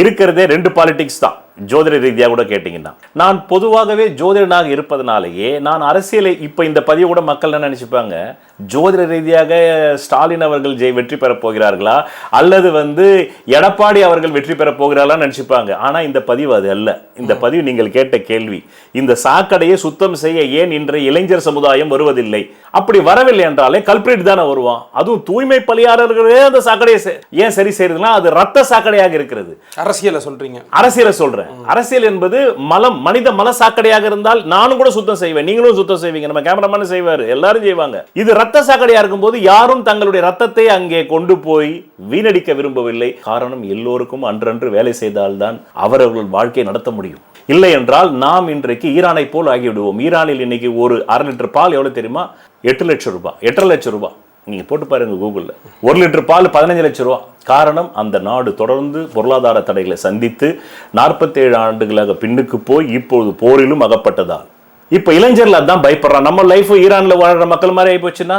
இருக்கிறதே ரெண்டு பாலிடிக்ஸ் தான். ஜோதிட ரீதியாக கூட கேட்டீங்கன்னா, நான் பொதுவாகவே ஜோதிடனாக இருப்பதனாலேயே நான் அரசியலை இப்ப இந்த பதிவு கூட மக்கள் என்ன நினைச்சுப்பாங்க, ஜோதிட ரீதியாக ஸ்டாலின் அவர்கள் வெற்றி பெற போகிறார்களா அல்லது எடப்பாடி அவர்கள் வெற்றி பெற போகிறார்களா நினைச்சுப்பாங்க. ஆனா இந்த பதிவு அது அல்ல. இந்த பதிவு நீங்கள் கேட்ட கேள்வி, இந்த சாக்கடையை சுத்தம் செய்ய ஏன் இன்றைய இளைஞர் சமுதாயம் வருவதில்லை? அப்படி வரவில்லை என்றாலே கல்பிரேட் தானே வருவான். அதுவும் தூய்மை பணியாளர்களே அந்த சாக்கடையை ஏன் சரி செய்யறதுன்னா அது ரத்த சாக்கடையாக இருக்கிறது. அரசியல சொல்றீங்க? அரசியல சொல்றேன். அரசியல் என்பது மலம், மனித மல சாக்கடையாக இருந்தால் நானும் கூட சுத்தம் செய்வேன், நீங்களும் சுத்தம் செய்வீங்க, நம்ம கேமராமேன் செய்வாரு, எல்லாரும் செய்வாங்க. இது ரத்த சாக்கடையா இருக்கும்போது யாரும் தங்களுடைய ரத்தத்தை அங்கே கொண்டு போய் வீணடிக்க விரும்பவில்லை. காரணம், எல்லோருக்கும் அன்றன்று வேலை செய்தால்தான் அவர்கள் வாழ்க்கையை நடத்த முடியும். இல்லை என்றால் நாம் இன்றைக்கு ஈரானை போல் ஆகிவிடுவோம். ஈரானில் இன்னைக்கு ஒரு 1/2 லிட்டர் பால் எவ்வளவு தெரியுமா? 8 லட்சம் ரூபாய், 8.5 லட்சம் ரூபாய். நீங்க போட்டு பாருங்க கூகுள்ல. 1 லிட்டர் பால் 15 லட்சம் ரூபாய். காரணம், அந்த நாடு தொடர்ந்து பொருளாதார தடைகளை சந்தித்து 47 ஆண்டுகளாக பின்னுக்கு போய் இப்பொழுது போரிலும் அகப்பட்டதால் இப்ப இளைஞர்கள் அதான் பயப்படுறான். நம்ம லைஃப் ஈரான்ல வாழ்ற மக்கள் மாதிரி ஆகி போச்சுன்னா